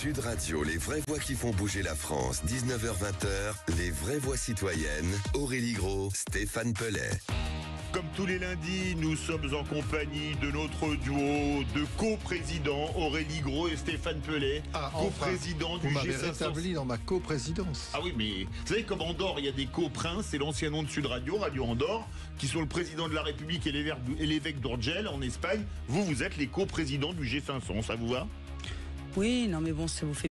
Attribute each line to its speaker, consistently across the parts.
Speaker 1: Sud Radio, les vraies voix qui font bouger la France, 19h-20h, les vraies voix citoyennes, Aurélie Gros, Stéphane Pellet.
Speaker 2: Comme tous les lundis, nous sommes en compagnie de notre duo de co-présidents, Aurélie Gros et Stéphane Pellet, co-président du G500.
Speaker 3: Vous m'avez rétabli dans ma co-présidence.
Speaker 2: Ah oui, mais vous savez, comme Andorre, il y a des co-princes, c'est l'ancien nom de Sud Radio, Radio Andorre, qui sont le président de la République et l'évêque d'Urgell en Espagne. Vous êtes les co-présidents du G500, ça vous va ?
Speaker 4: Oui, non mais bon, ça vous fait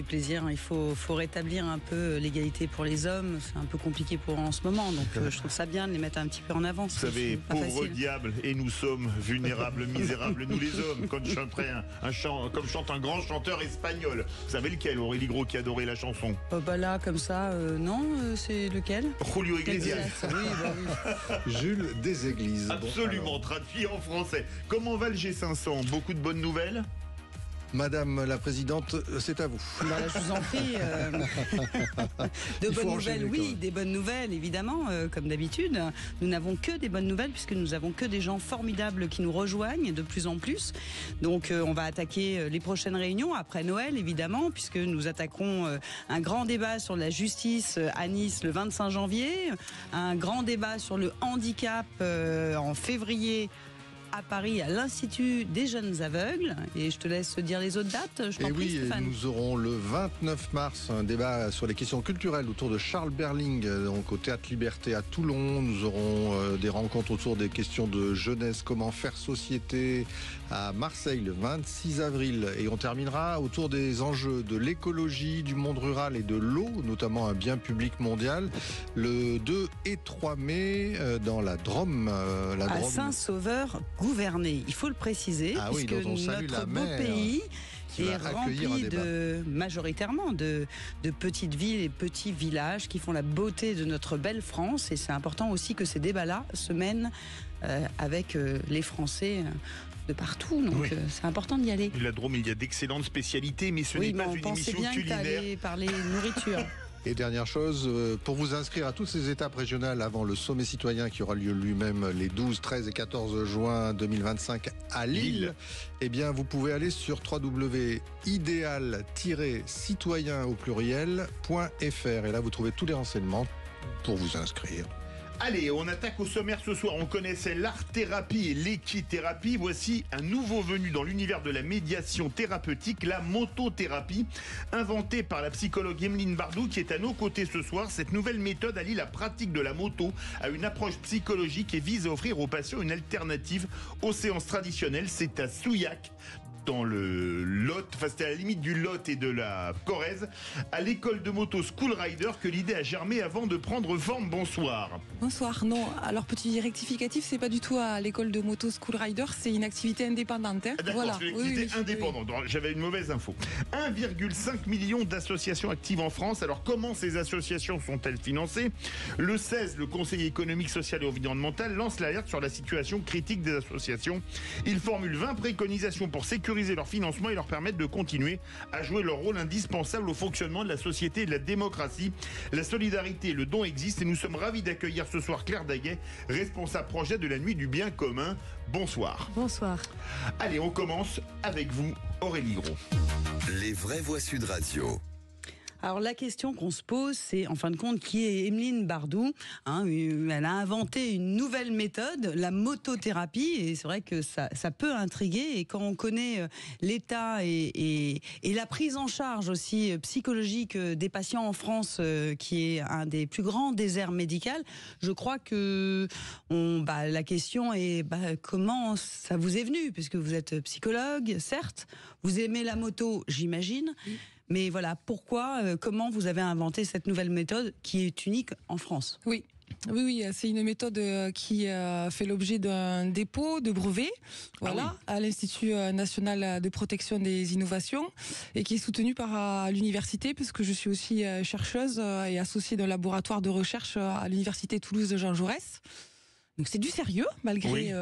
Speaker 4: plaisir. Il faut rétablir un peu l'égalité pour les hommes. C'est un peu compliqué pour eux en ce moment, donc je trouve ça bien de les mettre un petit peu en avant.
Speaker 2: Vous savez, pauvre diable, et nous sommes vulnérables, misérables, nous les hommes, comme chante un grand chanteur espagnol. Vous savez lequel, Aurélie Gros, qui adorait la chanson?
Speaker 4: Là, comme ça, non, c'est lequel?
Speaker 2: Julio Iglesias.
Speaker 4: Oui.
Speaker 3: Jules Deséglises.
Speaker 2: Absolument, traduit en français. Comment va le G500? Beaucoup de bonnes nouvelles?
Speaker 3: Madame la Présidente, c'est à vous.
Speaker 4: Là, je vous en prie. De bonnes nouvelles, oui, des bonnes nouvelles, évidemment, comme d'habitude. Nous n'avons que des bonnes nouvelles puisque nous avons que des gens formidables qui nous rejoignent de plus en plus. Donc, on va attaquer les prochaines réunions après Noël, évidemment, puisque nous attaquerons un grand débat sur la justice à Nice le 25 janvier, un grand débat sur le handicap en février à Paris, à l'Institut des jeunes aveugles. Et je te laisse dire les autres dates. Je t'en prie, Stéphane.
Speaker 3: Nous aurons le 29 mars un débat sur les questions culturelles autour de Charles Berling, donc au Théâtre Liberté à Toulon. Nous aurons des rencontres autour des questions de jeunesse, comment faire société à Marseille le 26 avril. Et on terminera autour des enjeux de l'écologie, du monde rural et de l'eau, notamment un bien public mondial, le 2 et 3 mai dans la Drôme.
Speaker 4: À Saint-Sauveur, gouverné, il faut le préciser, puisque notre beau pays est rempli majoritairement de petites villes et petits villages qui font la beauté de notre belle France. Et c'est important aussi que ces débats-là se mènent avec les Français de partout, donc c'est important d'y aller.
Speaker 2: La Drôme, il y a d'excellentes spécialités, mais ce n'est pas une émission culinaire.
Speaker 4: On pensait bien que t'allais parler nourriture.
Speaker 3: Et dernière chose, pour vous inscrire à toutes ces étapes régionales avant le sommet citoyen qui aura lieu lui-même les 12, 13 et 14 juin 2025 à Lille, eh bien vous pouvez aller sur www.idéal-citoyen au pluriel.fr et là vous trouvez tous les renseignements pour vous inscrire.
Speaker 2: Allez, on attaque au sommaire ce soir. On connaissait l'art-thérapie et l'équithérapie. Voici un nouveau venu dans l'univers de la médiation thérapeutique, la motothérapie, inventée par la psychologue Emeline Bardou, qui est à nos côtés ce soir. Cette nouvelle méthode allie la pratique de la moto à une approche psychologique et vise à offrir aux patients une alternative aux séances traditionnelles. C'est à Souillac, dans le Lot, enfin c'était à la limite du Lot et de la Corrèze, à l'école de moto School Rider que l'idée a germé avant de prendre forme. Bonsoir.
Speaker 5: Bonsoir. Non, alors petit rectificatif, c'est pas du tout à l'école de moto School Rider, c'est une activité indépendante. Hein.
Speaker 2: D'accord, voilà. C'est une activité indépendante. Oui. J'avais une mauvaise info. 1,5 million d'associations actives en France. Alors comment ces associations sont-elles financées? Le 16, le Conseil économique, social et environnemental lance l'alerte sur la situation critique des associations. Il formule 20 préconisations pour sécuriser leur financement et leur permettre de continuer à jouer leur rôle indispensable au fonctionnement de la société et de la démocratie. La solidarité et le don existent et nous sommes ravis d'accueillir ce soir Claire Daguet, responsable projet de la Nuit du Bien Commun. Bonsoir.
Speaker 5: Bonsoir.
Speaker 2: Allez, on commence avec vous, Aurélie Gros.
Speaker 1: Les vraies voix Sud Radio.
Speaker 4: Alors la question qu'on se pose, c'est en fin de compte qui est Emeline Bardou. Elle a inventé une nouvelle méthode, la motothérapie, et c'est vrai que ça peut intriguer. Et quand on connaît l'état et la prise en charge aussi psychologique des patients en France, qui est un des plus grands déserts médicaux, je crois que la question est comment ça vous est venu, puisque vous êtes psychologue, certes, vous aimez la moto, j'imagine. Mais voilà, pourquoi, comment vous avez inventé cette nouvelle méthode qui est unique en France?
Speaker 5: Oui, c'est une méthode qui fait l'objet d'un dépôt de brevet, à l'Institut national de protection des innovations et qui est soutenu par l'université, puisque je suis aussi chercheuse et associée d'un laboratoire de recherche à l'université Toulouse de Jean Jaurès. Donc c'est du sérieux, malgré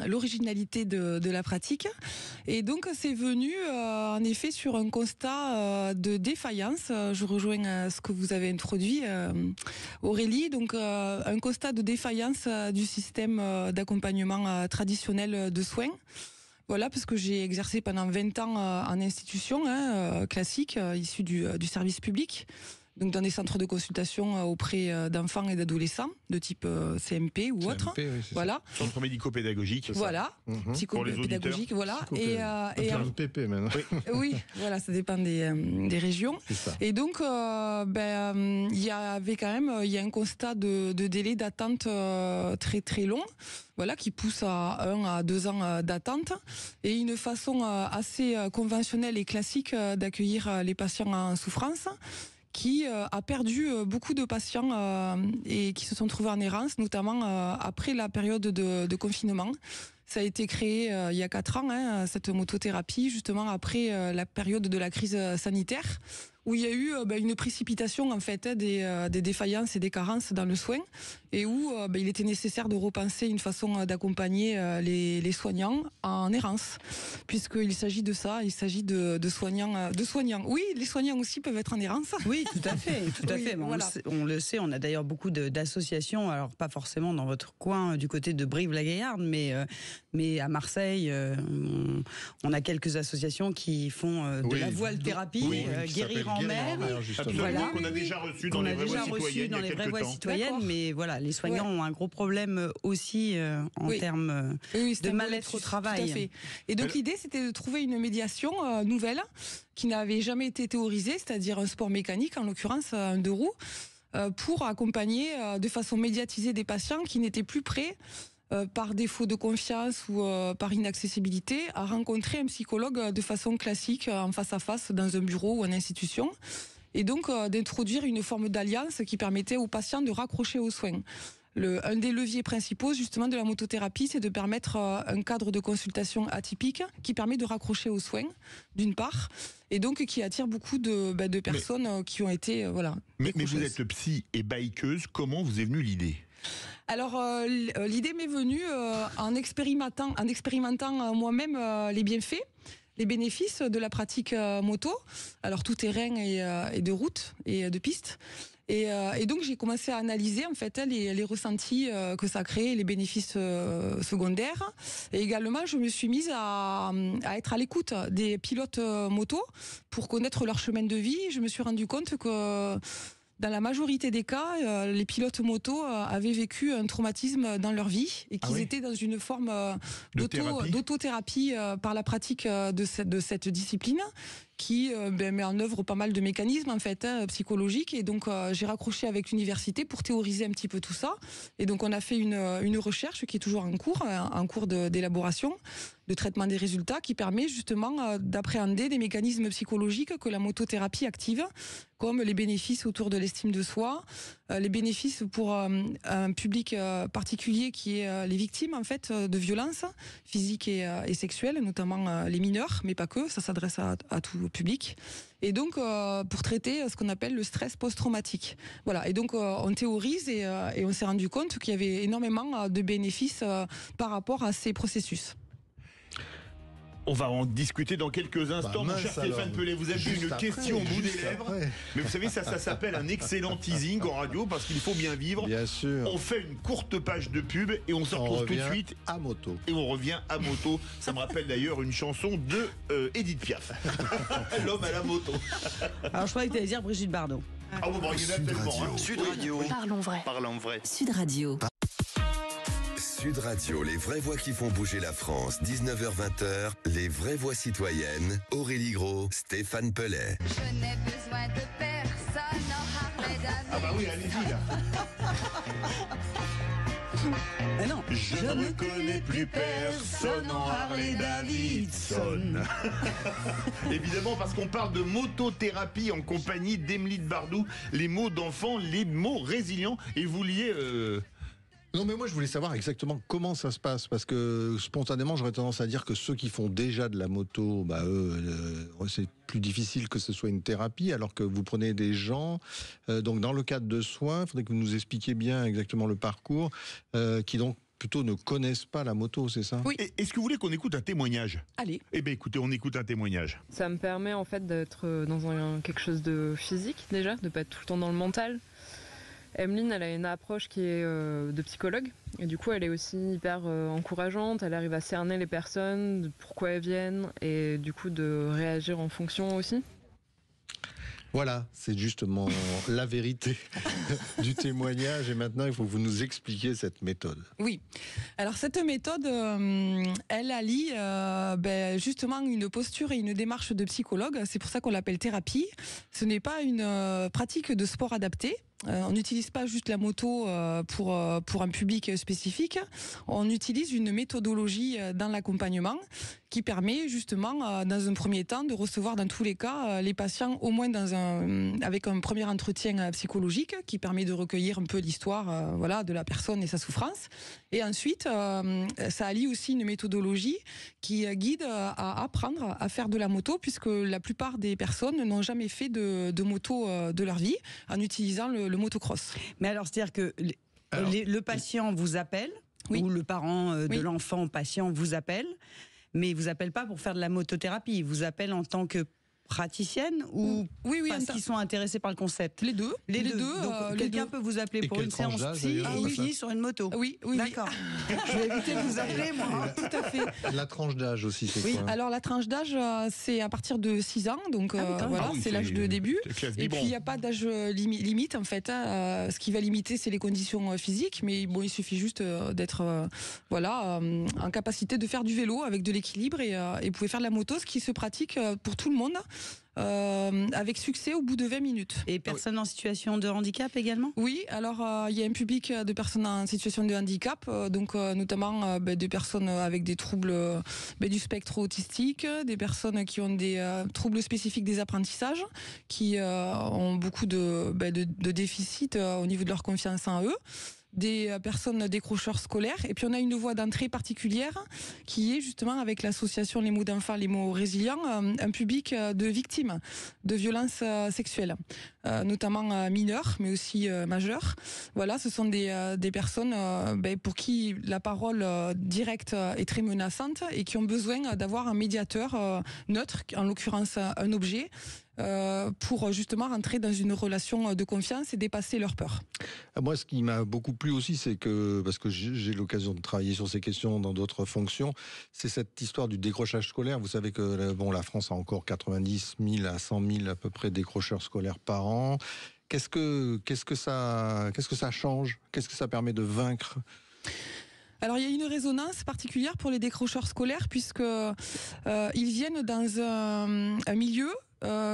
Speaker 5: l'originalité de la pratique. Et donc c'est venu en effet sur un constat de défaillance. Je rejoins ce que vous avez introduit, Aurélie. Donc un constat de défaillance du système d'accompagnement traditionnel de soins. Voilà, parce que j'ai exercé pendant 20 ans en institution classique, issue du service public. Donc dans des centres de consultation auprès d'enfants et d'adolescents de type CMP ou autre.
Speaker 3: CMP, oui,
Speaker 2: Voilà. Centre médico-pédagogique.
Speaker 5: Voilà. Psycho-pédagogique, voilà. Et
Speaker 3: un PP même.
Speaker 5: Oui, voilà, ça dépend des régions. Et donc, il y avait quand même, il y a un constat de délai d'attente très très long. Voilà, qui pousse à 1 à 2 ans d'attente et une façon assez conventionnelle et classique d'accueillir les patients en souffrance, qui a perdu beaucoup de patients et qui se sont trouvés en errance, notamment après la période de confinement. Ça a été créé il y a 4 ans, cette motothérapie, justement après la période de la crise sanitaire, où il y a eu une précipitation en fait des défaillances et des carences dans le soin, et où il était nécessaire de repenser une façon d'accompagner les soignants en errance, puisqu'il s'agit de ça, il s'agit de soignants. Oui, les soignants aussi peuvent être en errance.
Speaker 4: Oui, tout à fait, tout à fait.
Speaker 5: Voilà.
Speaker 4: On le sait, on a d'ailleurs beaucoup d'associations, alors pas forcément dans votre coin du côté de Brive-la-Gaillarde, mais à Marseille, on a quelques associations qui font de la voile thérapie, guérir en mer,
Speaker 2: voilà, qu'on a déjà reçu dans les vraies voies citoyennes.
Speaker 4: Mais voilà, les soignants ont un gros problème aussi en termes de mal-être au travail.
Speaker 5: Tout à fait. Et donc l'idée, c'était de trouver une médiation nouvelle qui n'avait jamais été théorisée, c'est-à-dire un sport mécanique, en l'occurrence un 2 roues, pour accompagner de façon médiatisée des patients qui n'étaient plus prêts, par défaut de confiance ou par inaccessibilité, à rencontrer un psychologue de façon classique, en face à face, dans un bureau ou en institution, et donc d'introduire une forme d'alliance qui permettait aux patients de raccrocher aux soins. Un des leviers principaux justement de la motothérapie, c'est de permettre un cadre de consultation atypique qui permet de raccrocher aux soins, d'une part, et donc qui attire beaucoup de personnes qui ont été
Speaker 2: Mais vous êtes psy et bikeuse, comment vous est venue l'idée ?
Speaker 5: Alors l'idée m'est venue en expérimentant moi-même les bienfaits, les bénéfices de la pratique moto, alors tout terrain et de route et de piste. Et donc j'ai commencé à analyser en fait les ressentis que ça crée, les bénéfices secondaires. Et également je me suis mise à être à l'écoute des pilotes moto pour connaître leur chemin de vie. Je me suis rendu compte que dans la majorité des cas, les pilotes moto avaient vécu un traumatisme dans leur vie et qu'ils étaient dans une forme d'autothérapie par la pratique de cette discipline qui met en œuvre pas mal de mécanismes en fait psychologiques. Et donc j'ai raccroché avec l'université pour théoriser un petit peu tout ça. Et donc on a fait une recherche qui est toujours en cours d'élaboration, de traitement des résultats, qui permet justement d'appréhender des mécanismes psychologiques que la motothérapie active, comme les bénéfices autour de l'estime de soi, les bénéfices pour un public particulier qui est les victimes en fait de violences physiques et sexuelles, notamment les mineurs, mais pas que, ça s'adresse à tout public. Et donc pour traiter ce qu'on appelle le stress post-traumatique. Voilà. Et donc on théorise et on s'est rendu compte qu'il y avait énormément de bénéfices par rapport à ces processus.
Speaker 2: On va en discuter dans quelques instants, mon cher Stéphane Pellet. Vous avez une question au bout des lèvres. Mais vous savez, ça s'appelle un excellent teasing en radio parce qu'il faut bien vivre.
Speaker 3: Bien sûr.
Speaker 2: On fait une courte page de pub et on se retrouve tout de suite.
Speaker 3: À moto.
Speaker 2: Et on revient à moto. Ça me rappelle d'ailleurs une chanson de Edith Piaf. L'homme à la moto.
Speaker 4: Alors je croyais que tu allais dire Brigitte Bardot.
Speaker 2: Ah bon, il y en a tellement.
Speaker 1: Sud Radio.
Speaker 6: Parlons vrai.
Speaker 2: Parlons vrai.
Speaker 6: Sud Radio.
Speaker 1: Sud Radio, les vraies voix qui font bouger la France. 19h-20h, les vraies voix citoyennes. Aurélie Gros, Stéphane Pellet.
Speaker 7: Je n'ai besoin de personne en Harley Davidson.
Speaker 2: Ah bah oui, allez-y là.
Speaker 4: Ah non,
Speaker 2: Je ne reconnais plus personne en Harley Davidson. Évidemment, parce qu'on parle de motothérapie en compagnie d'Emeline Bardou. Les mots d'enfant, les mots résilients. Et vous liez...
Speaker 3: Non, mais moi je voulais savoir exactement comment ça se passe, parce que spontanément j'aurais tendance à dire que ceux qui font déjà de la moto, c'est plus difficile que ce soit une thérapie, alors que vous prenez des gens, donc dans le cadre de soins, il faudrait que vous nous expliquiez bien exactement le parcours, qui donc plutôt ne connaissent pas la moto, c'est ça?
Speaker 5: Oui.
Speaker 2: Est-ce que vous voulez qu'on écoute un témoignage?
Speaker 5: Allez.
Speaker 2: Eh bien écoutez, on écoute un témoignage.
Speaker 6: Ça me permet en fait d'être dans quelque chose de physique déjà, de pas être tout le temps dans le mental. Emeline, elle a une approche qui est de psychologue et du coup elle est aussi hyper encourageante, elle arrive à cerner les personnes, de pourquoi elles viennent et du coup de réagir en fonction aussi.
Speaker 3: Voilà, c'est justement la vérité du témoignage. Et maintenant, il faut que vous nous expliquiez cette méthode.
Speaker 5: Oui. Alors cette méthode, elle allie justement une posture et une démarche de psychologue. C'est pour ça qu'on l'appelle thérapie. Ce n'est pas une pratique de sport adapté. On n'utilise pas juste la moto pour un public spécifique. On utilise une méthodologie dans l'accompagnement qui permet justement, dans un premier temps, de recevoir dans tous les cas les patients au moins avec un premier entretien psychologique qui permet de recueillir un peu l'histoire de la personne et sa souffrance. Et ensuite, ça allie aussi une méthodologie qui guide à apprendre à faire de la moto, puisque la plupart des personnes n'ont jamais fait de moto de leur vie en utilisant le motocross.
Speaker 4: Mais alors, c'est-à-dire que le patient vous appelle,
Speaker 5: Oui.
Speaker 4: ou le parent de
Speaker 5: Oui.
Speaker 4: l'enfant patient vous appelle, mais il vous appelle pas pour faire de la motothérapie, il vous appelle en tant que praticienne ou
Speaker 5: Oui,
Speaker 4: parce qu'ils sont intéressés par le concept?
Speaker 5: Les deux.
Speaker 4: Les deux.
Speaker 5: Donc,
Speaker 4: Donc, quelqu'un peut vous appeler
Speaker 3: Et
Speaker 4: pour
Speaker 3: quelle
Speaker 4: une
Speaker 3: tranche
Speaker 4: séance
Speaker 3: d'âge,
Speaker 4: psy
Speaker 3: d'ailleurs,
Speaker 4: et il
Speaker 3: ça
Speaker 4: finit sur une moto.
Speaker 5: Oui.
Speaker 4: D'accord. Je vais éviter de vous appeler, moi.
Speaker 5: Tout à fait.
Speaker 3: La tranche d'âge aussi, c'est
Speaker 5: Oui,
Speaker 3: quoi?
Speaker 5: alors la tranche d'âge, c'est à partir de 6 ans, donc
Speaker 4: Ah oui, quand même.
Speaker 5: voilà,
Speaker 2: Ah oui,
Speaker 5: c'est l'âge de début.
Speaker 2: c'est classe
Speaker 5: Et
Speaker 2: biberon.
Speaker 5: puis il n'y a pas d'âge limite en fait. Ce qui va limiter, c'est les conditions physiques, mais bon, il suffit juste d'être en capacité de faire du vélo avec de l'équilibre et vous pouvez faire de la moto, ce qui se pratique pour tout le monde. Avec succès au bout de 20 minutes.
Speaker 4: Et personnes en situation de handicap également?
Speaker 5: Oui, alors il y a un public de personnes en situation de handicap, notamment des personnes avec des troubles du spectre autistique, des personnes qui ont des troubles spécifiques des apprentissages, qui ont beaucoup de déficits au niveau de leur confiance en eux, des personnes décrocheurs scolaires, et puis on a une voie d'entrée particulière qui est justement avec l'association Les mots d'enfants, les mots résilients, un public de victimes de violences sexuelles, notamment mineurs mais aussi majeurs. Voilà, ce sont des personnes pour qui la parole directe est très menaçante et qui ont besoin d'avoir un médiateur neutre, en l'occurrence un objet, pour justement rentrer dans une relation de confiance et dépasser leur peur.
Speaker 3: Moi, ce qui m'a beaucoup plu aussi, c'est que, parce que j'ai l'occasion de travailler sur ces questions dans d'autres fonctions, c'est cette histoire du décrochage scolaire. Vous savez que la France a encore 90 000 à 100 000 à peu près décrocheurs scolaires par an. Qu'est-ce que ça change? Qu'est-ce que ça permet de vaincre?
Speaker 5: Alors il y a une résonance particulière pour les décrocheurs scolaires puisque ils viennent dans un milieu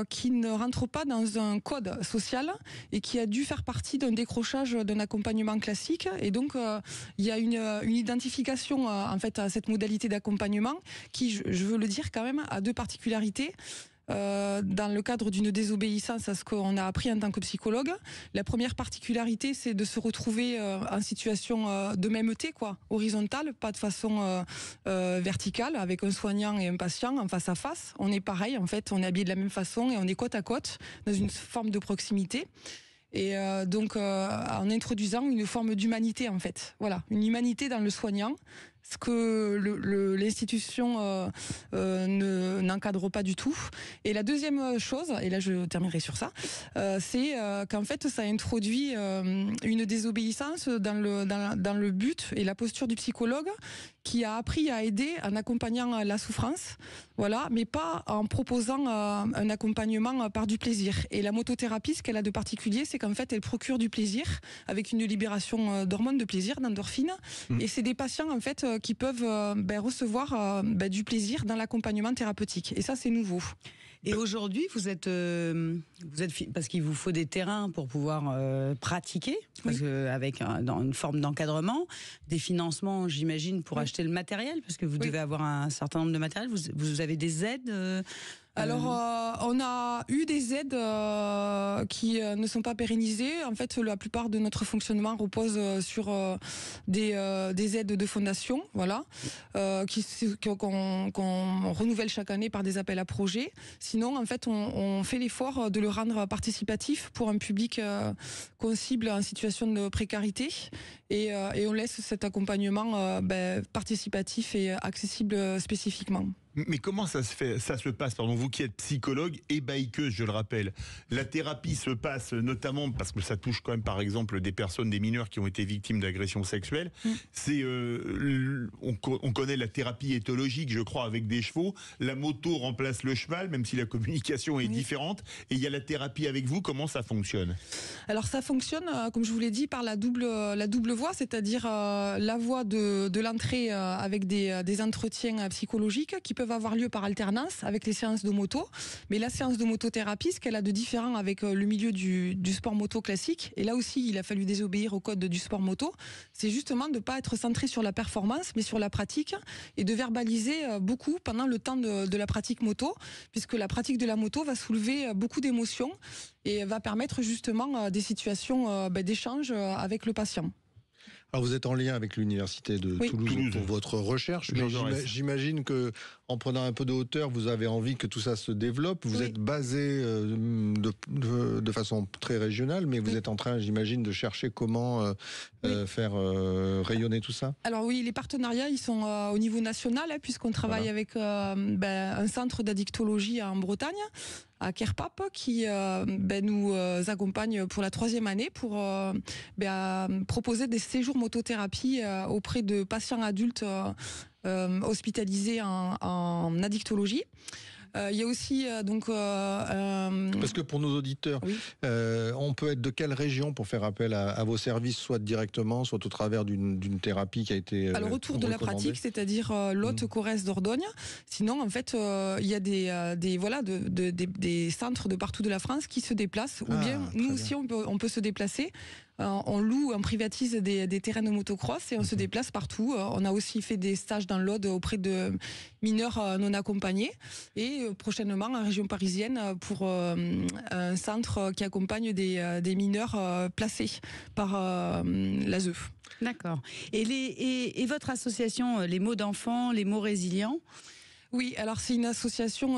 Speaker 5: qui ne rentre pas dans un code social et qui a dû faire partie d'un décrochage d'un accompagnement classique. Et donc, il y a une identification en fait à cette modalité d'accompagnement qui, je veux le dire quand même, a deux particularités. Dans le cadre d'une désobéissance à ce qu'on a appris en tant que psychologue. La première particularité, c'est de se retrouver en situation de mêmeté, horizontale, pas de façon verticale, avec un soignant et un patient en face à face. On est pareil, en fait, on est habillé de la même façon et on est côte à côte, dans une forme de proximité. Et donc, en introduisant une forme d'humanité, en fait. Voilà, une humanité dans le soignant, ce que l'institution n'encadre pas du tout. Et la deuxième chose, et là je terminerai sur ça, c'est qu'en fait ça introduit une désobéissance dans le but et la posture du psychologue qui a appris à aider en accompagnant la souffrance, voilà, mais pas en proposant un accompagnement par du plaisir. Et la motothérapie, ce qu'elle a de particulier, c'est qu'en fait elle procure du plaisir avec une libération d'hormones de plaisir, d'endorphines. Et c'est des patients en fait qui peuvent recevoir du plaisir dans l'accompagnement thérapeutique. Et ça, c'est nouveau.
Speaker 4: Et aujourd'hui, vous êtes parce qu'il vous faut des terrains pour pouvoir pratiquer, parce que avec dans une forme d'encadrement, des financements, j'imagine, pour acheter le matériel, parce que vous devez avoir un certain nombre de matériel. Vous avez des aides
Speaker 5: Alors, on a eu des aides qui ne sont pas pérennisées. En fait, la plupart de notre fonctionnement repose sur des aides de fondation, voilà, qu'on renouvelle chaque année par des appels à projets. Sinon, en fait, on fait l'effort de le rendre participatif pour un public qu'on cible en situation de précarité, et on laisse cet accompagnement participatif et accessible spécifiquement.
Speaker 2: Mais comment ça se passe, pardon, vous qui êtes psychologue et bikeuse, je le rappelle. La thérapie se passe notamment parce que ça touche quand même, par exemple, des personnes, des mineurs qui ont été victimes d'agressions sexuelles. C'est, on connaît la thérapie éthologique, je crois, avec des chevaux. La moto remplace le cheval, même si la communication est différente. Et il y a la thérapie avec vous. Comment ça fonctionne?
Speaker 5: Alors ça fonctionne, comme je vous l'ai dit, par la double voie, c'est-à-dire la voie de l'entrée avec des entretiens psychologiques qui peuvent avoir lieu par alternance avec les séances de moto. Mais la séance de motothérapie, ce qu'elle a de différent avec le milieu du sport moto classique, et là aussi il a fallu désobéir au code du sport moto, c'est justement de ne pas être centré sur la performance mais sur la pratique, et de verbaliser beaucoup pendant le temps de la pratique moto, puisque la pratique de la moto va soulever beaucoup d'émotions et va permettre justement des situations d'échange avec le patient.
Speaker 3: Alors vous êtes en lien avec l'université de Toulouse pour votre recherche, mais j'imagine que en prenant un peu de hauteur, vous avez envie que tout ça se développe. Vous êtes basé de façon très régionale, mais vous êtes en train, j'imagine, de chercher comment faire rayonner tout ça.
Speaker 5: Alors oui, les partenariats, ils sont au niveau national, puisqu'on travaille avec un centre d'addictologie en Bretagne, à Kerpap, qui nous accompagne pour la 3e année pour proposer des séjours motothérapie auprès de patients adultes hospitalisés en addictologie. Il y a aussi
Speaker 3: parce que pour nos auditeurs, on peut être de quelle région pour faire appel à vos services, soit directement, soit au travers d'une thérapie qui a été
Speaker 5: alors autour de la pratique, c'est-à-dire l'Haute-Corrèze, Dordogne. Sinon, en fait, il y a des centres de partout de la France qui se déplacent, ou bien nous aussi on peut se déplacer. On loue, on privatise des terrains de motocross et on se déplace partout. On a aussi fait des stages dans l'Aude auprès de mineurs non accompagnés, et prochainement en région parisienne pour un centre qui accompagne des mineurs placés par l'ASE.
Speaker 4: D'accord. Et votre association, les mots d'enfants, les mots résilients?
Speaker 5: Oui, alors c'est une association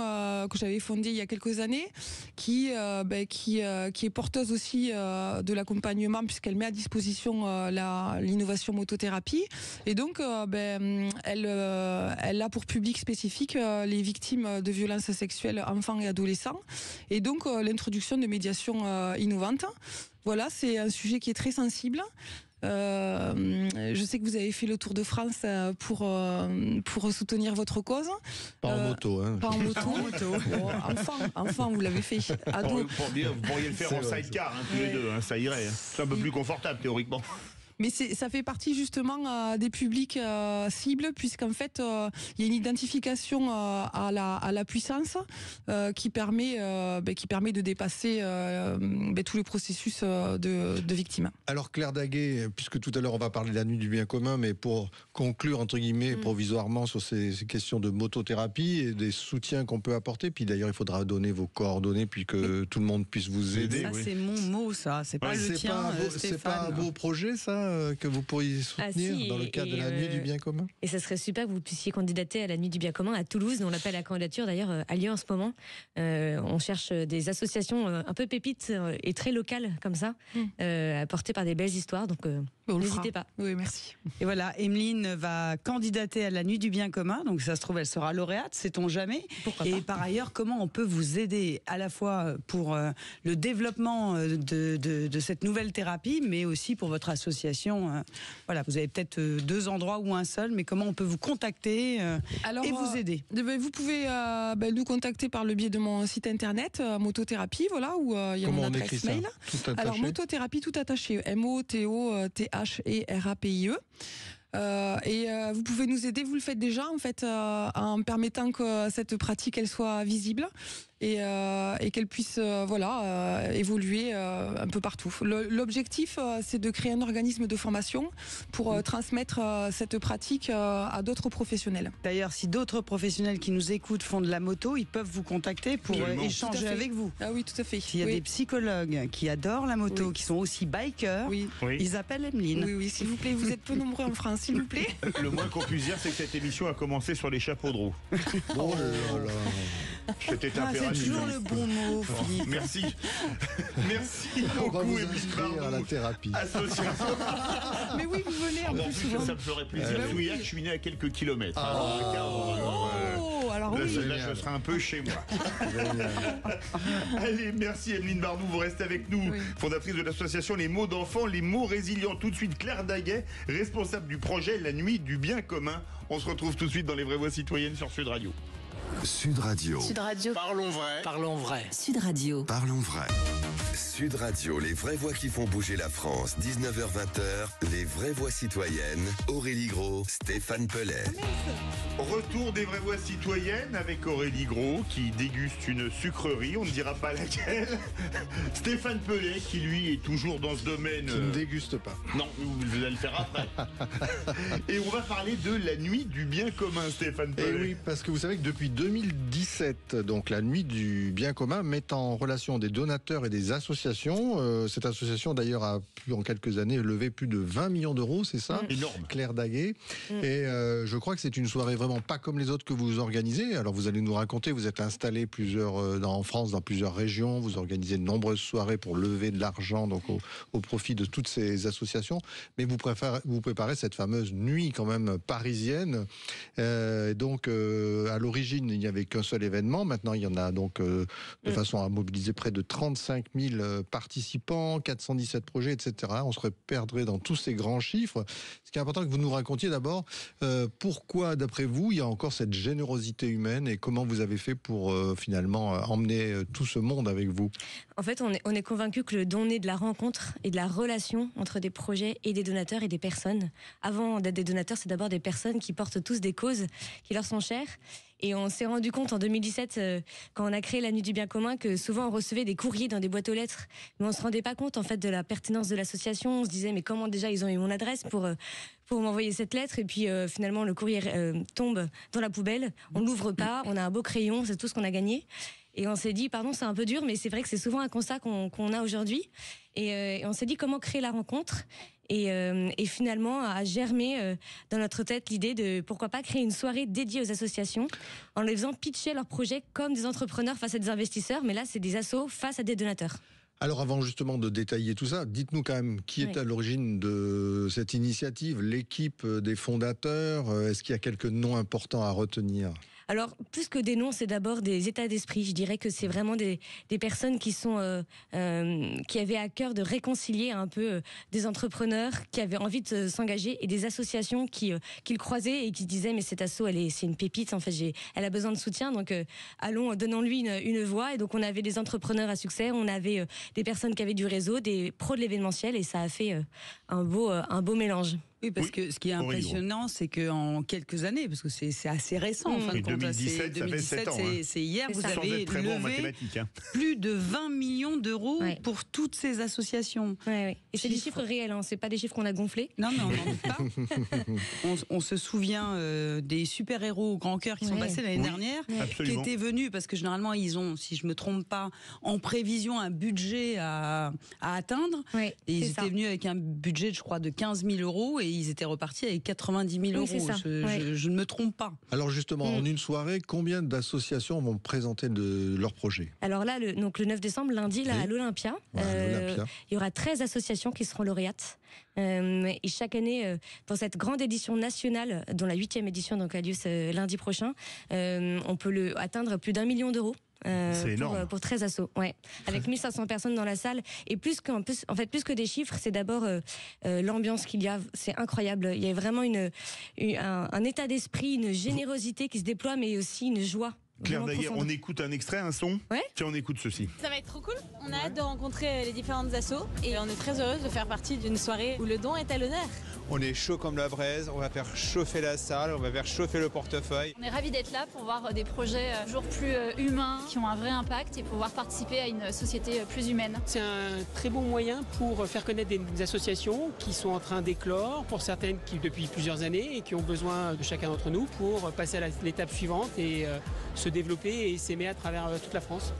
Speaker 5: que j'avais fondée il y a quelques années qui est porteuse aussi de l'accompagnement, puisqu'elle met à disposition l'innovation motothérapie, et donc elle a pour public spécifique les victimes de violences sexuelles, enfants et adolescents, et donc l'introduction de médiation innovantes. Voilà, c'est un sujet qui est très sensible. Je sais que vous avez fait le tour de France pour soutenir votre cause.
Speaker 3: Pas en moto, hein.
Speaker 5: Pas en moto. Enfant, vous l'avez fait. Ado.
Speaker 2: Pour dire, vous pourriez le faire en sidecar, tous les deux, ça irait. C'est un peu plus confortable théoriquement.
Speaker 5: Mais ça fait partie justement des publics cibles, puisqu'en fait il y a une identification à la puissance qui permet de dépasser tous les processus de victimes.
Speaker 3: Alors Claire Daguet, puisque tout à l'heure on va parler de la nuit du bien commun, mais pour conclure entre guillemets provisoirement sur ces questions de motothérapie et des soutiens qu'on peut apporter, puis d'ailleurs il faudra donner vos coordonnées puis que tout le monde puisse vous aider.
Speaker 4: Ça c'est mon mot, ça, c'est pas le tien,
Speaker 3: c'est pas un beau projet, ça, que vous pourriez soutenir dans le cadre de la nuit du bien commun?
Speaker 8: Et ça serait super que vous puissiez candidater à la nuit du bien commun à Toulouse, dont l'appel à candidature d'ailleurs a lieu en ce moment. On cherche des associations un peu pépites et très locales comme ça, apportées par des belles histoires, donc n'hésitez pas.
Speaker 5: Oui, merci.
Speaker 4: Et voilà, Emeline va candidater à la nuit du bien commun, donc ça se trouve elle sera lauréate, sait-on jamais.
Speaker 8: Pourquoi
Speaker 4: et
Speaker 8: pas.
Speaker 4: Par ailleurs, comment on peut vous aider à la fois pour le développement de cette nouvelle thérapie, mais aussi pour votre association. Voilà, vous avez peut-être 2 endroits ou un seul, mais comment on peut vous contacter et vous aider?
Speaker 5: Vous pouvez nous contacter par le biais de mon site internet motothérapie, voilà, où il y a mon adresse mail. Alors motothérapie tout attaché, MOTOTHERAPIE. Vous pouvez nous aider, vous le faites déjà en fait, en permettant que cette pratique elle soit visible. et qu'elle puisse évoluer un peu partout. L'objectif, c'est de créer un organisme de formation pour transmettre cette pratique à d'autres professionnels.
Speaker 4: D'ailleurs, si d'autres professionnels qui nous écoutent font de la moto, ils peuvent vous contacter pour échanger avec vous.
Speaker 5: Ah oui, tout à fait.
Speaker 4: S'il y a des psychologues qui adorent la moto, qui sont aussi bikers, ils appellent Emeline.
Speaker 5: Oui, s'il vous plaît, vous êtes peu nombreux en France, s'il vous plaît.
Speaker 2: Le moins qu'on puisse dire, c'est que cette émission a commencé sur les chapeaux de roue.
Speaker 3: Oh là là.
Speaker 2: C'était impératif.
Speaker 4: C'est toujours le bon mot, Philippe.
Speaker 2: Merci. Merci
Speaker 3: On va
Speaker 2: beaucoup,
Speaker 3: vous
Speaker 2: Emeline
Speaker 3: inscrire à la
Speaker 2: Bardou.
Speaker 3: thérapie.
Speaker 2: Association.
Speaker 5: Mais oui, vous venez un
Speaker 2: En
Speaker 5: peu
Speaker 2: plus,
Speaker 5: souvent.
Speaker 2: ça me ferait plaisir. Souillac, je suis né à quelques kilomètres.
Speaker 5: Alors
Speaker 2: Là,
Speaker 5: oui.
Speaker 2: là, je serai un peu chez moi. Allez, merci Emeline Bardou, vous restez avec nous. Fondatrice de l'association Les Mots d'Enfants, Les Mots Résilients. Tout de suite, Claire Daguet, responsable du projet La Nuit du Bien Commun. On se retrouve tout de suite dans Les Vraies Voix Citoyennes sur Sud Radio.
Speaker 1: Sud Radio.
Speaker 9: Sud Radio.
Speaker 2: Parlons vrai.
Speaker 9: Parlons vrai.
Speaker 10: Sud Radio.
Speaker 1: Parlons vrai. Sud Radio, les vraies voix qui font bouger la France. 19h-20h, les vraies voix citoyennes. Aurélie Gros, Stéphane Pellet.
Speaker 2: Retour des Vraies Voix Citoyennes avec Aurélie Gros qui déguste une sucrerie, on ne dira pas laquelle. Stéphane Pellet qui lui est toujours dans ce domaine.
Speaker 3: Qui ne déguste pas.
Speaker 2: Non, vous allez le faire après. Et on va parler de la nuit du bien commun, Stéphane Pellet.
Speaker 3: Et oui, parce que vous savez que depuis 2017, donc la nuit du bien commun met en relation des donateurs et des associations. Cette association d'ailleurs a pu en quelques années lever plus de 20 millions d'euros, c'est ça?
Speaker 2: Énorme.
Speaker 3: Claire Daguet. Et je crois que c'est une soirée vraiment pas comme les autres que vous organisez. Alors vous allez nous raconter, vous êtes installé en France dans plusieurs régions, vous organisez de nombreuses soirées pour lever de l'argent donc au profit de toutes ces associations. Mais vous préparez cette fameuse nuit quand même parisienne. Donc à l'origine il n'y avait qu'un seul événement. Maintenant il y en a donc de façon à mobiliser près de 35 000 participants, 417 projets, etc. On se perdrait dans tous ces grands chiffres. Ce qui est important que vous nous racontiez d'abord pourquoi, d'après vous, il y a encore cette générosité humaine et comment vous avez fait pour finalement emmener tout ce monde avec vous?
Speaker 8: En fait, on est convaincu que le don naît de la rencontre et de la relation entre des projets et des donateurs et des personnes. Avant d'être des donateurs, c'est d'abord des personnes qui portent tous des causes qui leur sont chères. Et on s'est rendu compte en 2017, quand on a créé la Nuit du Bien Commun, que souvent on recevait des courriers dans des boîtes aux lettres, mais on se rendait pas compte en fait de la pertinence de l'association. On se disait mais comment déjà ils ont eu mon adresse pour m'envoyer cette lettre, et puis finalement le courrier tombe dans la poubelle, on l'ouvre pas, on a un beau crayon, c'est tout ce qu'on a gagné. Et on s'est dit, pardon, c'est un peu dur, mais c'est vrai que c'est souvent un constat qu'on a aujourd'hui. Et on s'est dit comment créer la rencontre. Et finalement a germé dans notre tête l'idée de pourquoi pas créer une soirée dédiée aux associations en les faisant pitcher leurs projets comme des entrepreneurs face à des investisseurs, mais là c'est des assos face à des donateurs.
Speaker 3: Alors avant justement de détailler tout ça, dites-nous quand même qui est à l'origine de cette initiative, l'équipe des fondateurs, est-ce qu'il y a quelques noms importants à retenir ?
Speaker 8: Alors, plus que des noms, c'est d'abord des états d'esprit. Je dirais que c'est vraiment des personnes qui avaient à cœur de réconcilier un peu des entrepreneurs qui avaient envie de s'engager et des associations qui le croisaient et qui disaient mais cet asso, c'est une pépite, en fait, elle a besoin de soutien, donc allons, donnons-lui une voix. Et donc on avait des entrepreneurs à succès, on avait des personnes qui avaient du réseau, des pros de l'événementiel, et ça a fait un beau mélange.
Speaker 4: Oui, parce que ce qui est impressionnant, c'est qu'en quelques années, parce que c'est assez récent, en fin de compte,
Speaker 2: 2017, ça fait 7 ans.
Speaker 4: C'est hier, vous
Speaker 2: Sans
Speaker 4: avez
Speaker 2: être très bon en
Speaker 4: levé
Speaker 2: mathématiques,
Speaker 4: plus de 20 millions d'euros pour toutes ces associations.
Speaker 8: Et c'est des chiffres réels, c'est pas des chiffres qu'on a gonflés.
Speaker 4: Non, mais on n'en doute pas. On se souvient des super-héros au grand cœur qui sont passés l'année dernière, qui étaient venus, parce que généralement, ils ont, si je me trompe pas, en prévision un budget à atteindre. Et ils étaient venus avec un budget, je crois, de 15 000 euros, et ils étaient repartis avec 90 000 euros. Je ne me trompe pas.
Speaker 3: Alors justement, en une soirée, combien d'associations vont présenter leurs projets?
Speaker 8: Alors là, le 9 décembre, lundi, à l'Olympia, il y aura 13 associations qui seront lauréates. Et chaque année, pour cette grande édition nationale, dont la 8e édition donc, a lieu lundi prochain, on peut atteindre plus d'1 million d'euros.
Speaker 2: C'est énorme.
Speaker 8: Pour 13 assos, avec 1500 personnes dans la salle. Et plus que des chiffres, c'est d'abord l'ambiance qu'il y a. C'est incroyable. Il y a vraiment un état d'esprit, une générosité qui se déploie, mais aussi une joie.
Speaker 2: Claire
Speaker 8: vraiment
Speaker 2: Daguerre,
Speaker 8: profonde.
Speaker 2: on écoute un extrait, un son.
Speaker 8: Ouais.
Speaker 2: Tiens, on écoute ceci.
Speaker 9: Ça va être trop cool. On a hâte de rencontrer les différentes assos et on est très heureuse de faire partie d'une soirée où le don est à l'honneur.
Speaker 10: On est chaud comme la braise, on va faire chauffer la salle, on va faire chauffer le portefeuille.
Speaker 11: On est ravis d'être là pour voir des projets toujours plus humains, qui ont un vrai impact et pouvoir participer à une société plus humaine.
Speaker 12: C'est un très bon moyen pour faire connaître des associations qui sont en train d'éclore, pour certaines qui depuis plusieurs années et qui ont besoin de chacun d'entre nous pour passer à l'étape suivante et se développer et s'aimer à travers toute la France.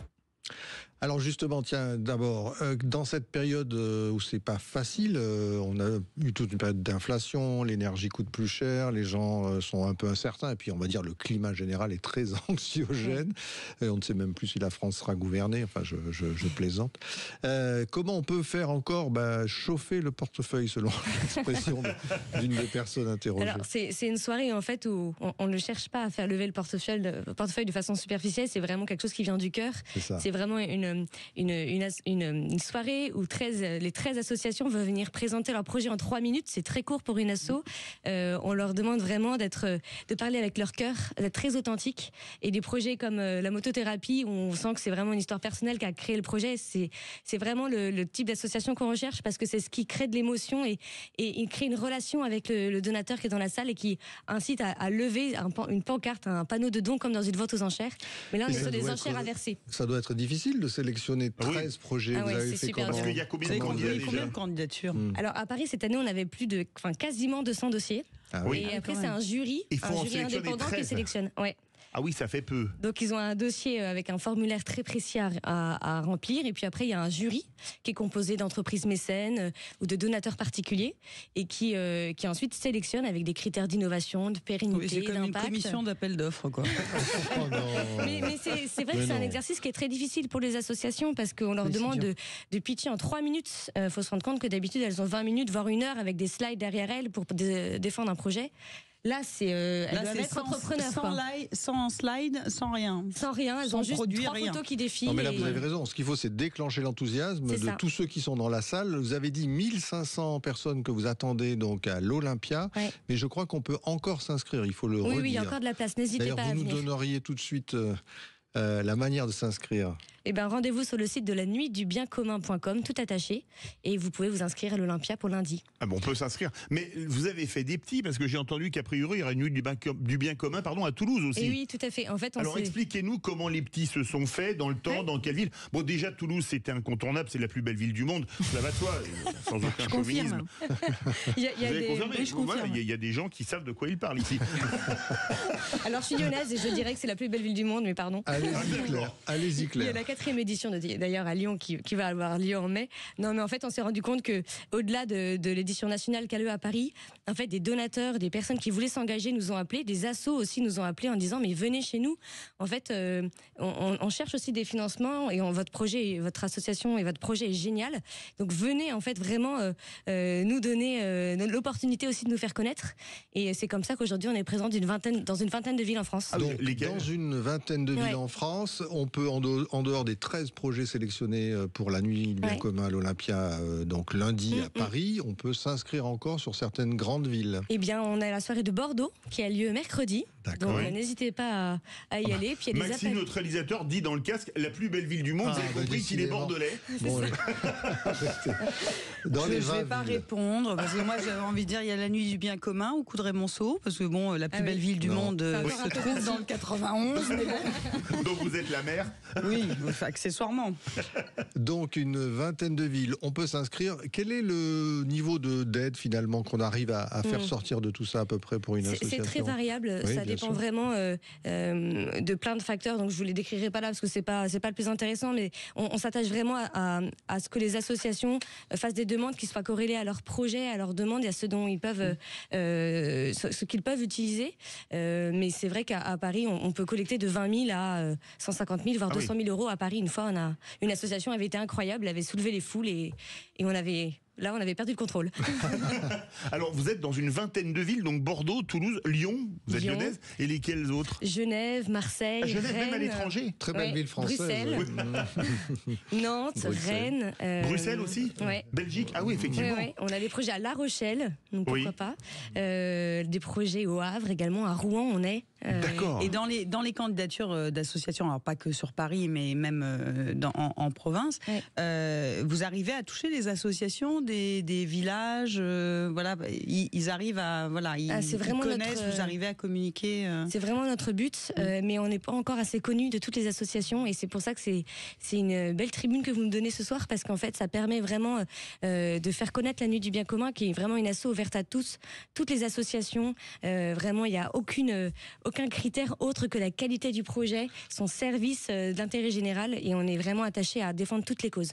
Speaker 3: Alors justement, tiens, d'abord, dans cette période où c'est pas facile, on a eu toute une période d'inflation, l'énergie coûte plus cher, les gens sont un peu incertains, et puis on va dire le climat général est très anxiogène, et on ne sait même plus si la France sera gouvernée, enfin je plaisante. Comment on peut faire encore chauffer le portefeuille, selon l'expression d'une des personnes interrogées?
Speaker 8: Alors c'est une soirée en fait où on ne cherche pas à faire lever le portefeuille de façon superficielle, c'est vraiment quelque chose qui vient du cœur. C'est vraiment une soirée où les 13 associations vont venir présenter leur projet en 3 minutes. C'est très court pour une asso. On leur demande vraiment de parler avec leur cœur, d'être très authentique. Et des projets comme la motothérapie, où on sent que c'est vraiment une histoire personnelle qui a créé le projet, c'est vraiment le type d'association qu'on recherche, parce que c'est ce qui crée de l'émotion et il crée une relation avec le donateur qui est dans la salle et qui incite à lever une pancarte, un panneau de don comme dans une vente aux enchères. Mais là, on est sur des enchères à verser.
Speaker 3: Ça doit être difficile de sélectionner 13 projets.
Speaker 8: Ah
Speaker 3: vous
Speaker 8: ouais,
Speaker 3: avez
Speaker 8: c'est
Speaker 3: fait
Speaker 8: super
Speaker 3: comment?
Speaker 2: Parce qu'il y a combien de candidats déjà?
Speaker 4: Combien de candidatures?
Speaker 8: Alors à Paris cette année on avait quasiment 200 dossiers.
Speaker 3: Ah oui.
Speaker 8: Et après c'est un jury indépendant qui sélectionne. Ouais.
Speaker 2: Ah oui, ça fait peu.
Speaker 8: Donc ils ont un dossier avec un formulaire très précis à remplir, et puis après il y a un jury qui est composé d'entreprises mécènes ou de donateurs particuliers et qui ensuite sélectionne avec des critères d'innovation, de pérennité,
Speaker 4: c'est comme
Speaker 8: d'impact.
Speaker 4: une commission d'appel d'offres, quoi.
Speaker 3: Oh non.
Speaker 8: Mais c'est vrai que c'est un exercice qui est très difficile pour les associations, parce qu'on leur demande de pitcher en 3 minutes. Faut se rendre compte que d'habitude elles ont 20 minutes voire 1 heure avec des slides derrière elles pour défendre un projet. Là, elles doivent être entrepreneurs.
Speaker 4: Sans slide, sans rien.
Speaker 8: Sans rien, elles ont juste 3 photos qui défilent.
Speaker 3: Non mais là vous avez raison, ce qu'il faut c'est déclencher l'enthousiasme de tous ceux qui sont dans la salle. Vous avez dit 1500 personnes que vous attendez donc à l'Olympia, mais je crois qu'on peut encore s'inscrire, il faut le redire.
Speaker 8: Oui, il y a encore de la place, n'hésitez pas à venir.
Speaker 3: D'ailleurs, vous nous donneriez tout de suite la manière de s'inscrire.
Speaker 8: Eh ben, rendez-vous sur le site de la nuitdubiencommun.com, tout attaché, et vous pouvez vous inscrire à l'Olympia pour lundi.
Speaker 2: Ah bon, on peut s'inscrire. Mais vous avez fait des petits, parce que j'ai entendu qu'a priori, il y aurait une nuit du bien commun à Toulouse aussi.
Speaker 8: Et oui, tout à fait. En fait,
Speaker 2: alors expliquez-nous comment les petits se sont faits, dans le temps, dans quelle ville. Bon, déjà, Toulouse, c'était incontournable, c'est la plus belle ville du monde, ça va de soi, sans aucun chauvinisme.
Speaker 8: Il
Speaker 2: y a des gens qui savent de quoi ils parlent ici.
Speaker 8: Alors, je suis lyonnaise et je dirais que c'est la plus belle ville du monde, mais pardon.
Speaker 3: Allez-y, Claire. Allez-y, Claire.
Speaker 8: Il y a la 4e édition d'ailleurs à Lyon qui va avoir lieu en mai. Non, mais en fait, on s'est rendu compte que au-delà de l'édition nationale qu'a lieu à Paris, en fait, des donateurs, des personnes qui voulaient s'engager nous ont appelés, des assos aussi nous ont appelés en disant mais venez chez nous. En fait, on cherche aussi des financements et votre projet, votre association et votre projet est génial. Donc venez en fait vraiment nous donner l'opportunité aussi de nous faire connaître. Et c'est comme ça qu'aujourd'hui on est présent dans une vingtaine de villes en France.
Speaker 3: Donc, dans une vingtaine de villes en France, on peut en dehors des 13 projets sélectionnés pour la nuit du bien commun à l'Olympia, donc lundi à Paris, on peut s'inscrire encore sur certaines grandes villes.
Speaker 8: Eh bien, on a la soirée de Bordeaux qui a lieu mercredi. Donc n'hésitez pas à y aller. Puis,
Speaker 2: Maxime, notre réalisateur, dit dans le casque la plus belle ville du monde. Vous avez compris qu'il est bordelais.
Speaker 4: Bon, je ne vais pas répondre, parce que moi j'avais envie de dire il y a la nuit du bien commun au Coudray-Monceau, parce que bon, la plus belle ville du monde se trouve dans le 91. Mais bon.
Speaker 2: Donc vous êtes la mère?
Speaker 4: Oui, accessoirement.
Speaker 3: Donc une vingtaine de villes, on peut s'inscrire. Quel est le niveau d'aide finalement qu'on arrive à faire sortir de tout ça à peu près pour une association?
Speaker 8: C'est très variable, ça dépend vraiment de plein de facteurs, donc je vous les décrirai pas là parce que c'est pas le plus intéressant, mais on s'attache vraiment à ce que les associations fassent des demandes qui soient corrélées à leurs projets, à leurs demandes et à ce dont ils peuvent, ce qu'ils peuvent utiliser. Mais c'est vrai qu'à Paris, on peut collecter de 20 000 à 150 000, voire 200 000 euros. À Paris, une fois, une association avait été incroyable, elle avait soulevé les foules et on avait Là, on avait perdu le contrôle.
Speaker 2: Alors, vous êtes dans une vingtaine de villes, donc Bordeaux, Toulouse, Lyon, vous êtes lyonnaise, et lesquelles autres?
Speaker 8: Genève, Marseille,
Speaker 2: Genève,
Speaker 8: Rennes,
Speaker 2: même à l'étranger.
Speaker 3: Très belle ville française.
Speaker 8: Bruxelles, Nantes,
Speaker 3: Bruxelles.
Speaker 8: Rennes.
Speaker 2: Bruxelles aussi.
Speaker 8: Ouais.
Speaker 2: Belgique. Ah oui, effectivement.
Speaker 8: Ouais. On a des projets à La Rochelle, donc pourquoi
Speaker 2: Oui.
Speaker 8: pas. Des projets au Havre également, à Rouen, on est.
Speaker 2: D'accord.
Speaker 4: Et dans les candidatures d'associations, alors pas que sur Paris, mais même en province, vous arrivez à toucher les associations des villages, voilà, ils arrivent à, voilà, ils connaissent, vous arrivez à communiquer.
Speaker 8: C'est vraiment notre but, mais on n'est pas encore assez connus de toutes les associations, et c'est pour ça que c'est une belle tribune que vous me donnez ce soir, parce qu'en fait, ça permet vraiment de faire connaître la Nuit du Bien Commun, qui est vraiment une asso ouverte à tous, toutes les associations. Vraiment, il n'y a aucun critère autre que la qualité du projet, son service d'intérêt général, et on est vraiment attaché à défendre toutes les causes.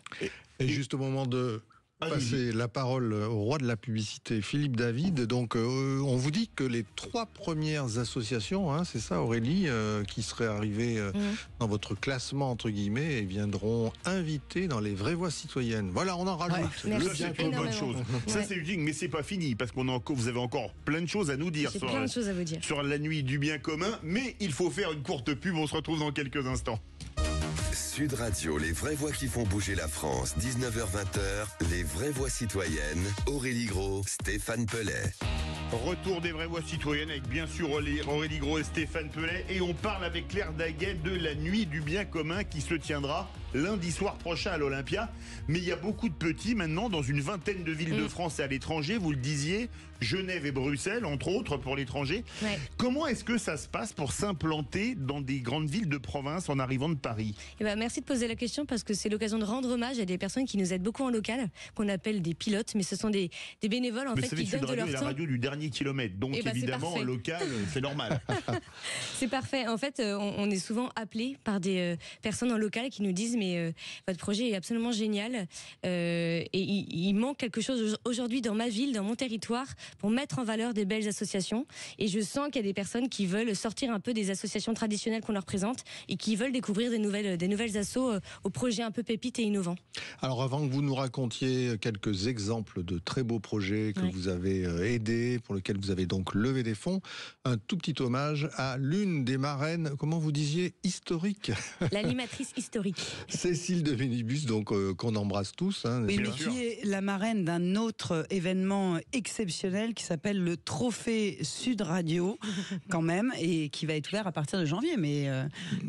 Speaker 3: Et juste au moment de passer la parole au roi de la publicité, Philippe David, donc on vous dit que les 3 premières associations, hein, c'est ça Aurélie, qui seraient arrivées dans votre classement entre guillemets, et viendront inviter dans les vraies voix citoyennes. Voilà, on en rajoute.
Speaker 2: Ça, c'est une bonne chose. Ça, c'est utile, mais c'est pas fini, parce vous avez encore plein de choses à nous dire sur la Nuit du Bien Commun, mais il faut faire une courte pub, on se retrouve dans quelques instants.
Speaker 1: Sud Radio, les vraies voix qui font bouger la France, 19h-20h, les vraies voix citoyennes, Aurélie Gros, Stéphane Pellet.
Speaker 2: Retour des vraies voix citoyennes avec bien sûr Aurélie Gros et Stéphane Pellet, et on parle avec Claire Daguet de la Nuit du Bien Commun qui se tiendra lundi soir prochain à l'Olympia. Mais il y a beaucoup de petits maintenant dans une vingtaine de villes de France et à l'étranger, vous le disiez, Genève et Bruxelles entre autres pour l'étranger. Comment est-ce que ça se passe pour s'implanter dans des grandes villes de province en arrivant de Paris?
Speaker 8: Merci de poser la question, parce que c'est l'occasion de rendre hommage à des personnes qui nous aident beaucoup en local, qu'on appelle des pilotes, mais ce sont des bénévoles qui donnent de leur temps.
Speaker 2: La radio du dernier kilomètre, donc évidemment en local, c'est normal.
Speaker 8: C'est parfait. En fait, on est souvent appelé par des personnes en local qui nous disent mais votre projet est absolument génial, et il manque quelque chose aujourd'hui dans ma ville, dans mon territoire, pour mettre en valeur des belles associations. Et je sens qu'il y a des personnes qui veulent sortir un peu des associations traditionnelles qu'on leur présente et qui veulent découvrir des nouvelles assos aux projets un peu pépites et innovants. Alors
Speaker 3: avant que vous nous racontiez quelques exemples de très beaux projets que vous avez aidés, pour lesquels vous avez donc levé des fonds, un tout petit hommage à l'une des marraines, comment vous disiez, historiques.
Speaker 8: L'animatrice historique.
Speaker 3: Cécile de Minibus, donc qu'on embrasse tous. Hein,
Speaker 4: oui, mais qui est la marraine d'un autre événement exceptionnel qui s'appelle le Trophée Sud Radio, quand même, et qui va être ouvert à partir de janvier, mais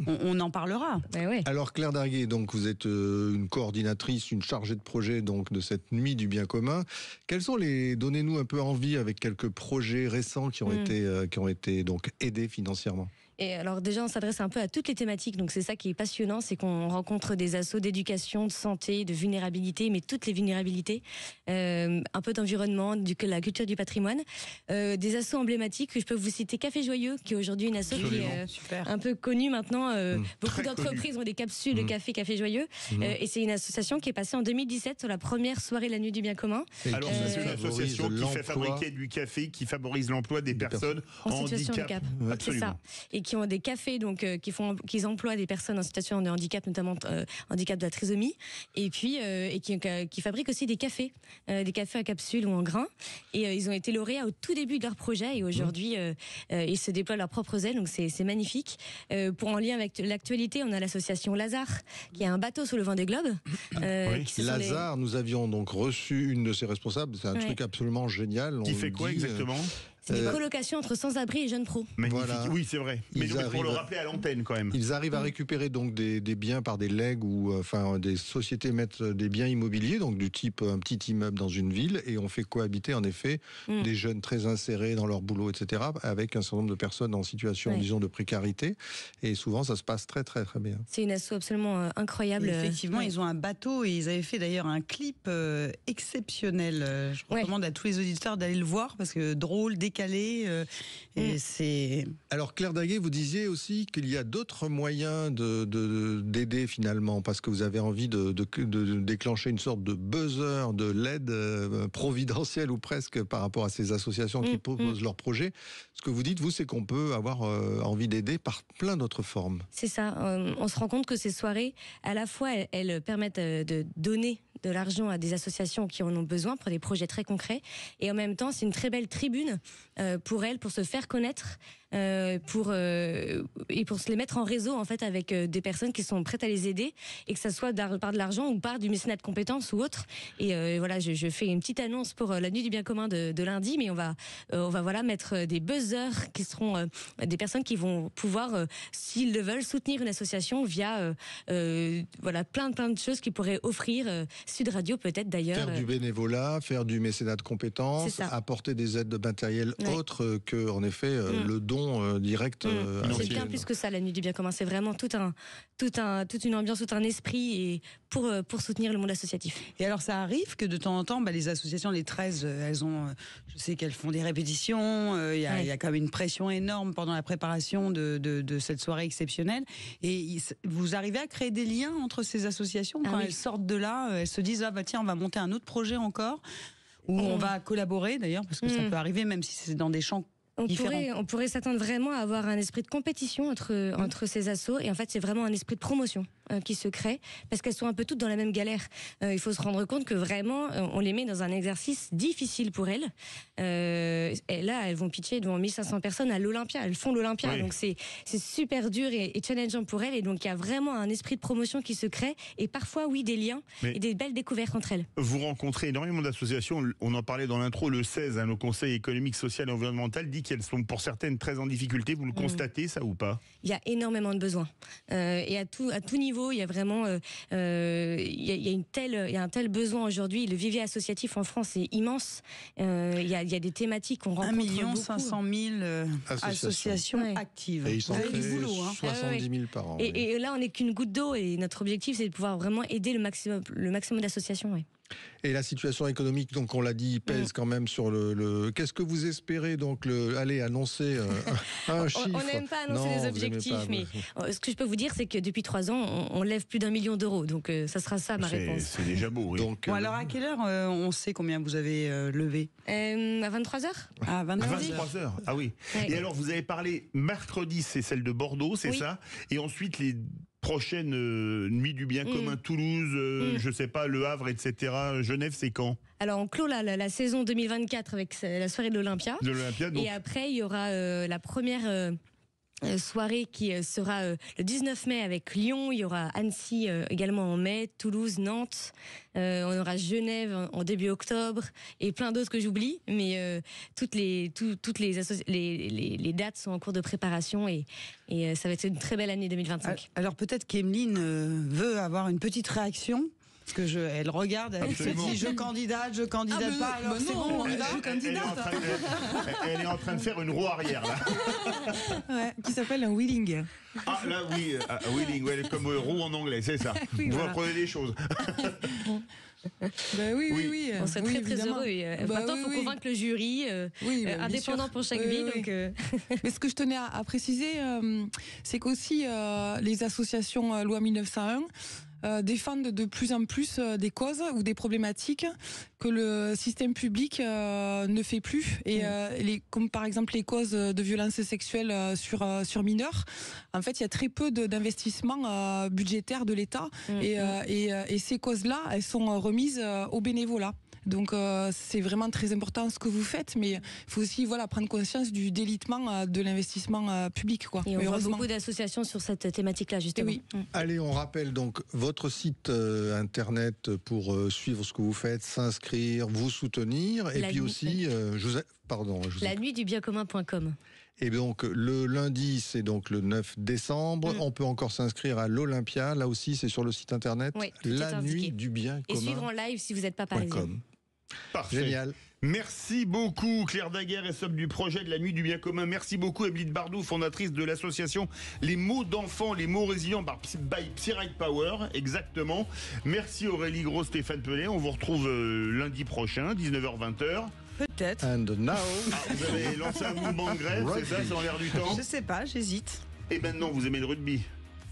Speaker 4: on en parlera.
Speaker 3: Alors Claire Daguet, donc vous êtes une coordinatrice, une chargée de projet donc de cette Nuit du Bien Commun. Quels sont donnez-nous un peu envie avec quelques projets récents qui ont été donc aidés financièrement.
Speaker 8: Et alors déjà, on s'adresse un peu à toutes les thématiques, donc c'est ça qui est passionnant, c'est qu'on rencontre des assos d'éducation, de santé, de vulnérabilité, mais toutes les vulnérabilités, un peu d'environnement, la culture du patrimoine, des assos emblématiques, que je peux vous citer Café Joyeux, qui est aujourd'hui une asso qui est un peu connue maintenant. Beaucoup d'entreprises ont des capsules de Café Joyeux, et c'est une association qui est passée en 2017 sur la première soirée de la Nuit du Bien Commun.
Speaker 2: Alors c'est une association qui fait fabriquer du café, qui favorise l'emploi des personnes en
Speaker 8: situation de handicap. C'est ça. Et qui ont des cafés donc qui emploient des personnes en situation de handicap, notamment handicap de la trisomie, et puis qui fabriquent aussi des cafés à capsules ou en grains, et ils ont été lauréats au tout début de leur projet, et aujourd'hui ils se déploient leurs propres ailes, donc c'est magnifique. Pour en lien avec l'actualité, on a l'association Lazare qui a un bateau sur le Vendée Globe.
Speaker 3: Lazare, nous avions donc reçu une de ses responsables, c'est un truc absolument génial.
Speaker 2: Qui fait quoi exactement?
Speaker 8: C'est des colocations entre sans-abri et jeunes pros.
Speaker 2: Magnifique, oui c'est vrai. Mais pour le rappeler à l'antenne quand même.
Speaker 3: Ils arrivent à récupérer donc des biens par des legs, ou des sociétés mettent des biens immobiliers, donc du type un petit immeuble dans une ville, et on fait cohabiter en effet des jeunes très insérés dans leur boulot, etc., avec un certain nombre de personnes en situation, disons, de précarité. Et souvent ça se passe très très très bien.
Speaker 8: C'est une asso absolument incroyable.
Speaker 4: Et effectivement, ils ont un bateau, et ils avaient fait d'ailleurs un clip exceptionnel. Je recommande à tous les auditeurs d'aller le voir, parce que drôle, décalé. Et c'est...
Speaker 3: Alors Claire Daguet, vous disiez aussi qu'il y a d'autres moyens d'aider finalement, parce que vous avez envie de déclencher une sorte de buzzer de l'aide providentielle ou presque par rapport à ces associations qui proposent leurs projets. Ce que vous dites, vous, c'est qu'on peut avoir envie d'aider par plein d'autres formes.
Speaker 8: C'est ça. On se rend compte que ces soirées, à la fois, elles permettent de donner de l'argent à des associations qui en ont besoin pour des projets très concrets. Et en même temps, c'est une très belle tribune pour elles, pour se faire connaître, et pour se les mettre en réseau en fait avec des personnes qui sont prêtes à les aider, et que ça soit par de l'argent ou par du mécénat de compétences ou autre. Et voilà, je fais une petite annonce pour la nuit du bien commun de lundi, mais on va voilà mettre des buzzers qui seront des personnes qui vont pouvoir, s'ils le veulent, soutenir une association via voilà plein de choses qu'ils pourraient offrir. Sud Radio peut-être d'ailleurs.
Speaker 3: Faire du bénévolat, faire du mécénat de compétences, apporter des aides de matériel autres que, en effet, le don direct.
Speaker 8: C'est bien plus que ça, la nuit du bien commun. C'est vraiment toute une ambiance, tout un esprit, et pour soutenir le monde associatif.
Speaker 4: Et alors, ça arrive que de temps en temps, les associations, les 13, elles ont, je sais qu'elles font des répétitions. Il y a quand même une pression énorme pendant la préparation de cette soirée exceptionnelle. Et vous arrivez à créer des liens entre ces associations quand elles sortent de là, elles se disent tiens, on va monter un autre projet encore, ou on va collaborer d'ailleurs, parce que ça peut arriver, même si c'est dans des champs.
Speaker 8: On pourrait s'attendre vraiment à avoir un esprit de compétition entre ces assos, et en fait c'est vraiment un esprit de promotion qui se crée, parce qu'elles sont un peu toutes dans la même galère. Il faut se rendre compte que vraiment on les met dans un exercice difficile pour elles. Et là elles vont pitcher devant 1500 personnes à l'Olympia, elles font l'Olympia, donc c'est super dur et challengeant pour elles, et donc il y a vraiment un esprit de promotion qui se crée, et parfois des liens et des belles découvertes entre elles.
Speaker 2: Vous rencontrez énormément d'associations, on en parlait dans l'intro, le 16, le Conseil économique, social et environnemental dit qu'elles sont pour certaines très en difficulté. Vous le constatez, ça, ou pas? Il
Speaker 8: y a énormément de besoins. Et à tout niveau, il y a vraiment il y a un tel besoin aujourd'hui. Le vivier associatif en France est immense. Il y a des thématiques qu'on rencontre
Speaker 4: 1 500 000 associations actives.
Speaker 3: Et ils sont
Speaker 4: du boulot,
Speaker 3: 70 000 par an.
Speaker 8: Et là, on n'est qu'une goutte d'eau, et notre objectif, c'est de pouvoir vraiment aider le maximum d'associations.
Speaker 3: Et la situation économique, donc on l'a dit, pèse quand même sur le. Qu'est-ce que vous espérez donc aller annoncer un chiffre?
Speaker 8: On n'aime pas annoncer les objectifs, mais ce que je peux vous dire, c'est que depuis 3 ans, on lève plus d'1 million d'euros. Donc ça sera ça ma réponse.
Speaker 2: C'est déjà beau. Oui.
Speaker 4: Donc, alors à quelle heure on sait combien vous avez levé?
Speaker 8: À 23h.
Speaker 4: À
Speaker 2: 23h. Ah oui. Ouais. Et alors vous avez parlé mercredi, c'est celle de Bordeaux, c'est ça? Et ensuite les prochaine nuit du bien commun, Toulouse, je sais pas, Le Havre, etc. Genève, c'est quand? Alors
Speaker 8: on clôt la saison 2024 avec la soirée de l'Olympia.
Speaker 2: Donc...
Speaker 8: Et après il y aura la première soirée qui sera le 19 mai avec Lyon. Il y aura Annecy également en mai, Toulouse, Nantes. On aura Genève en début octobre, et plein d'autres que j'oublie. Mais toutes les dates sont en cours de préparation, et ça va être une très belle année 2025.
Speaker 4: Alors peut-être qu'Emeline veut avoir une petite réaction. Parce que elle regarde, elle se dit je candidate pas, alors c'est bon, on y va.
Speaker 2: Elle est en train de faire une roue arrière là.
Speaker 5: Ouais, qui s'appelle un wheeling.
Speaker 2: Ah là oui, wheeling, comme roue en anglais, c'est ça.
Speaker 5: Oui,
Speaker 2: vous apprenez des choses.
Speaker 5: Oui.
Speaker 8: On serait très heureux. Maintenant, il faut convaincre le jury, indépendant pour chaque ville. Donc
Speaker 5: Mais ce que je tenais à préciser, c'est qu'aussi les associations loi 1901 défendent de plus en plus des causes ou des problématiques que le système public ne fait plus, et comme par exemple les causes de violences sexuelles sur mineurs. En fait, il y a très peu d'investissements budgétaires de l'État, et ces causes-là, elles sont remises au bénévolat. Donc c'est vraiment très important ce que vous faites, mais il faut aussi prendre conscience du délitement de l'investissement public.
Speaker 8: Et on voit beaucoup d'associations sur cette thématique-là, justement.
Speaker 3: Allez, on rappelle donc votre site internet pour suivre ce que vous faites, s'inscrire, vous soutenir, et puis aussi,
Speaker 8: la nuit du bien commun.com.
Speaker 3: Et donc le lundi, c'est donc le 9 décembre. On peut encore s'inscrire à l'Olympia. Là aussi, c'est sur le site internet.
Speaker 8: Oui,
Speaker 3: la nuit du bien commun.
Speaker 8: Et suivre en live si vous n'êtes pas parisien.
Speaker 2: Parfait.
Speaker 3: Génial.
Speaker 2: Merci beaucoup Claire Daguerre, ESOP du projet de la nuit du bien commun. Merci beaucoup Emeline Bardou, fondatrice de l'association Les mots d'enfants, les mots résilients by Psyride Power, exactement. Merci Aurélie Gros, Stéphane Pellet. On vous retrouve lundi prochain, 19h-20h.
Speaker 4: Peut-être.
Speaker 3: And now...
Speaker 2: vous avez lancé un mouvement de grève, c'est ça, c'est en l'air du temps?
Speaker 4: Je sais pas, j'hésite.
Speaker 2: Et maintenant, vous aimez le rugby?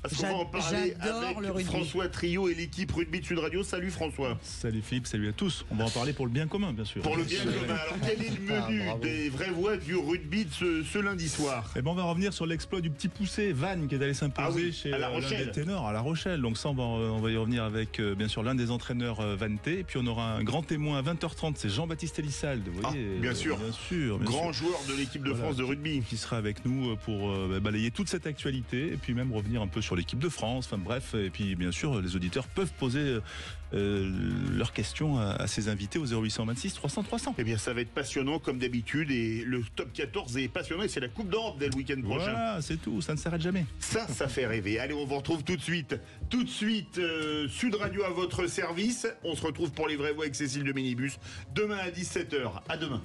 Speaker 2: Parce qu'on va en parler
Speaker 4: J'adore
Speaker 2: avec
Speaker 4: le rugby.
Speaker 2: François Trio et l'équipe rugby de Sud Radio. Salut François.
Speaker 13: Salut Philippe, salut à tous. On va en parler pour le bien commun, bien sûr.
Speaker 2: Pour le bien commun. Alors quel est le menu des vraies voix du rugby de ce lundi soir?
Speaker 13: Eh ben, on va revenir sur l'exploit du petit poussé Vannes qui est allé s'imposer chez
Speaker 2: à La
Speaker 13: l'un
Speaker 2: Rochelle.
Speaker 13: des ténors à La Rochelle. Donc ça, on va y revenir avec bien sûr l'un des entraîneurs vannetais. Et puis on aura un grand témoin à 20h30, c'est Jean-Baptiste Elissalde. Vous voyez,
Speaker 2: bien sûr. Grand joueur de l'équipe de France de rugby.
Speaker 13: Qui sera avec nous pour balayer toute cette actualité et puis même revenir un peu sur l'équipe de France. Enfin bref, et puis bien sûr, les auditeurs peuvent poser leurs questions à ces invités au 0826 300 300.
Speaker 2: Eh bien, ça va être passionnant comme d'habitude et le top 14 est passionnant et c'est la Coupe d'Europe dès le week-end prochain.
Speaker 13: Voilà, c'est tout, ça ne s'arrête jamais.
Speaker 2: Ça fait rêver. Allez, on vous retrouve tout de suite. Tout de suite, Sud Radio à votre service. On se retrouve pour les vraies voix avec Cécile de Minibus demain à 17h. À demain.